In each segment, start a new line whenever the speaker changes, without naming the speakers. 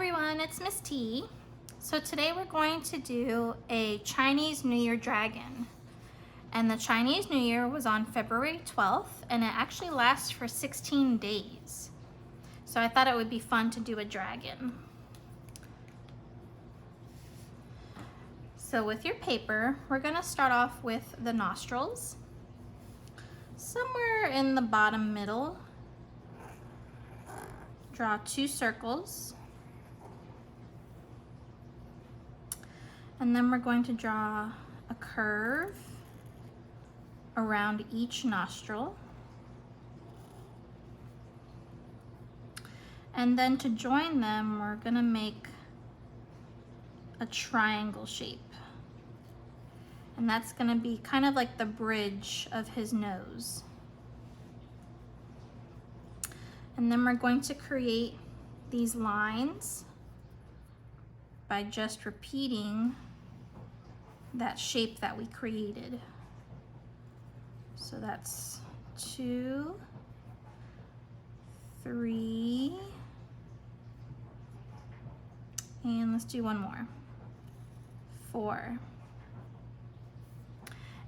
everyone, it's Miss T. So today we're going to do a Chinese New Year dragon. And the Chinese New Year was on February 12th and it actually lasts for 16 days. So I thought it would be fun to do a dragon. So with your paper, we're gonna start off with the nostrils. Somewhere in the bottom middle, draw 2 circles. And then we're going to draw a curve around each nostril. And then to join them, we're gonna make a triangle shape. And that's gonna be kind of like the bridge of his nose. And then we're going to create these lines by just repeating that shape that we created. So that's 2, 3, and let's do one more, 4.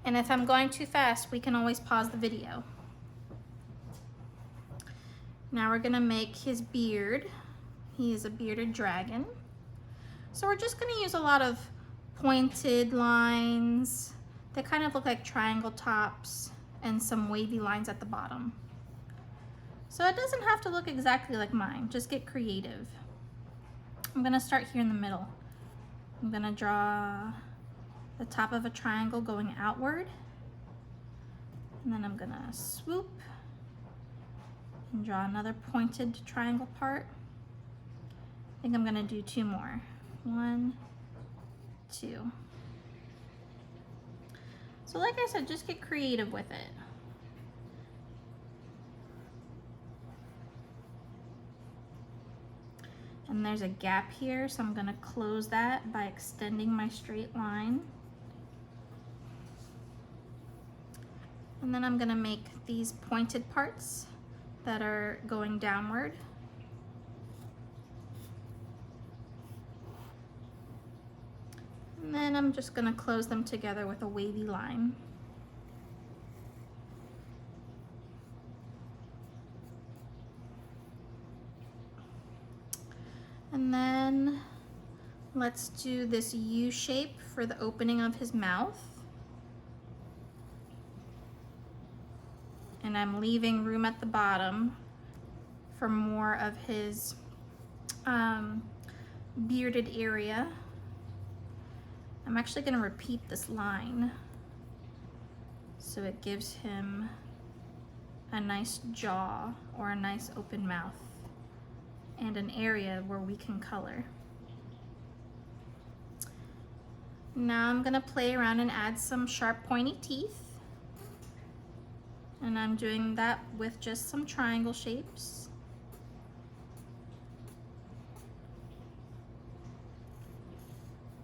And if I'm going too fast, we can always pause the video. Now we're gonna make his beard. He is a bearded dragon. So we're just gonna use a lot of pointed lines. They kind of look like triangle tops and some wavy lines at the bottom. So it doesn't have to look exactly like mine, just get creative. I'm gonna start here in the middle. I'm gonna draw the top of a triangle going outward. And then I'm gonna swoop and draw another pointed triangle part. I think I'm gonna do 2 more. 1, 2. So like I said, just get creative with it. And there's a gap here, so I'm gonna close that by extending my straight line. And then I'm gonna make these pointed parts that are going downward. And then I'm just gonna close them together with a wavy line. And then let's do this U shape for the opening of his mouth. And I'm leaving room at the bottom for more of his bearded area. I'm actually gonna repeat this line so it gives him a nice jaw or a nice open mouth and an area where we can color. Now I'm gonna play around and add some sharp pointy teeth. And I'm doing that with just some triangle shapes.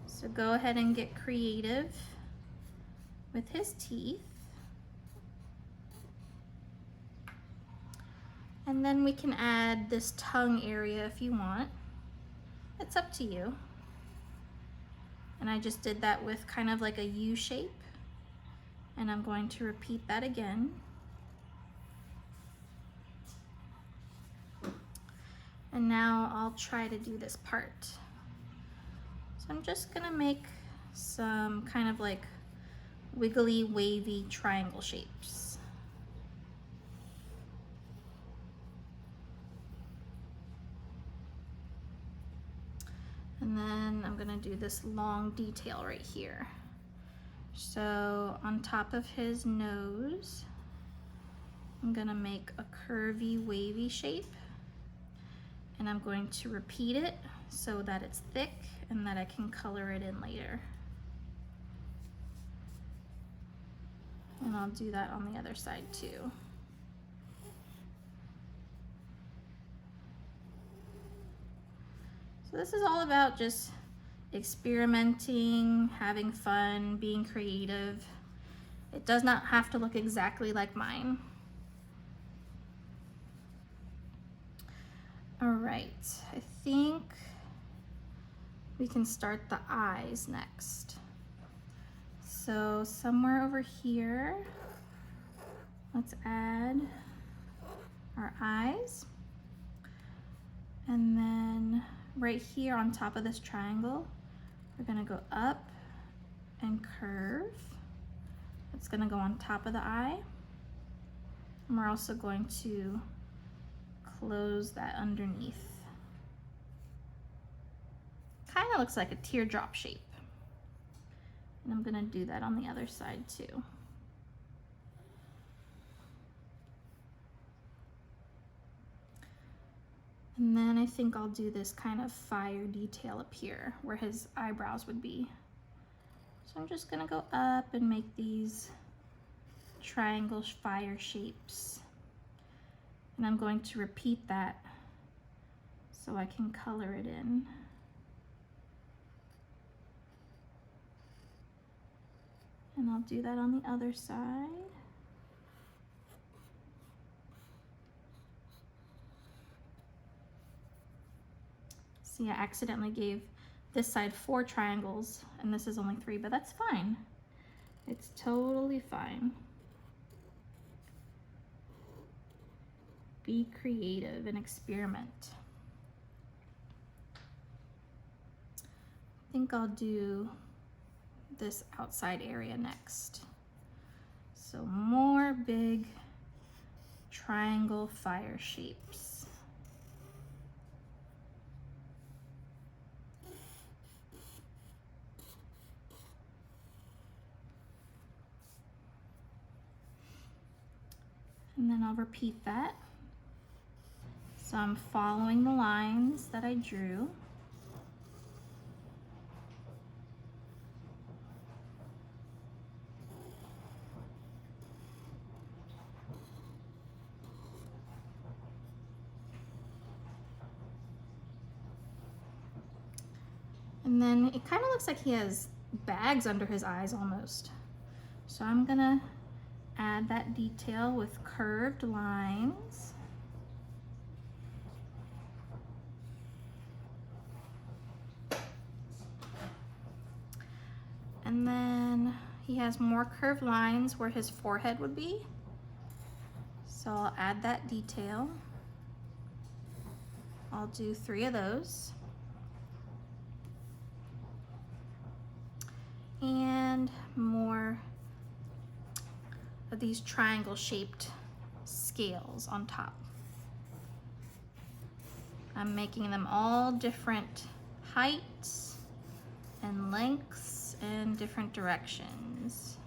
So go ahead and get creative with his teeth. And then we can add this tongue area if you want. It's up to you. And I just did that with kind of like a U shape. And I'm going to repeat that again. And now I'll try to do this part. So I'm just gonna make some kind of like wiggly, wavy triangle shapes. And then I'm gonna do this long detail right here. So on top of his nose, I'm gonna make a curvy, wavy shape. And I'm going to repeat it so that it's thick and that I can color it in later. And I'll do that on the other side too. So this is all about just experimenting, having fun, being creative. It does not have to look exactly like mine. All right, I think we can start the eyes next. So somewhere over here, let's add our eyes. And then right here on top of this triangle, we're gonna go up and curve. It's gonna go on top of the eye. And we're also going to close that underneath. Kind of looks like a teardrop shape. And I'm gonna do that on the other side too. And then I think I'll do this kind of fire detail up here where his eyebrows would be. So I'm just gonna go up and make these triangle fire shapes. And I'm going to repeat that so I can color it in. And I'll do that on the other side. See, I accidentally gave this side 4 triangles and this is only 3, but that's fine. It's totally fine. Be creative and experiment. I think I'll do this outside area next. So more big triangle fire shapes. And then I'll repeat that. So I'm following the lines that I drew. And then it kind of looks like he has bags under his eyes almost. So I'm gonna add that detail with curved lines. And then he has more curved lines where his forehead would be. So I'll add that detail. I'll do 3 of those. And more of these triangle shaped scales on top. I'm making them all different heights and lengths and different directions.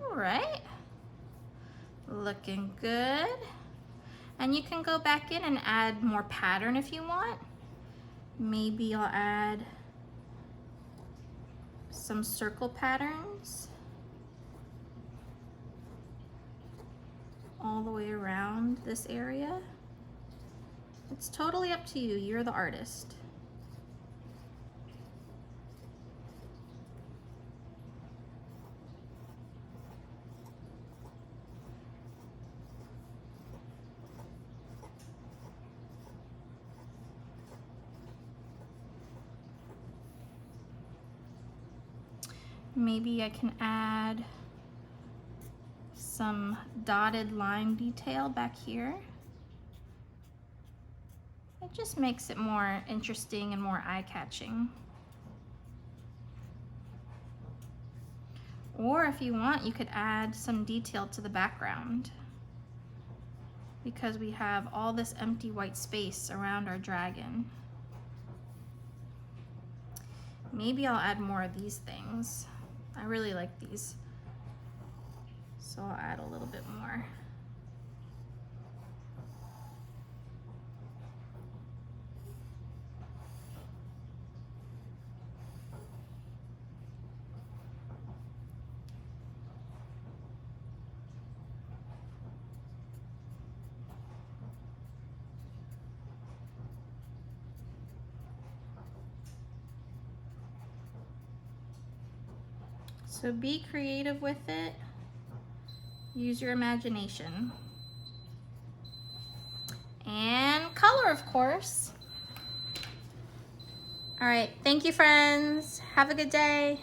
All right, looking good. And you can go back in and add more pattern if you want. Maybe I'll add some circle patterns all the way around this area. It's totally up to you. You're the artist. Maybe I can add some dotted line detail back here. It just makes it more interesting and more eye-catching. Or if you want, you could add some detail to the background because we have all this empty white space around our dragon. Maybe I'll add more of these things. I really like these, so I'll add a little bit more. So be creative with it. Use your imagination. And color, of course. All right, thank you, friends. Have a good day.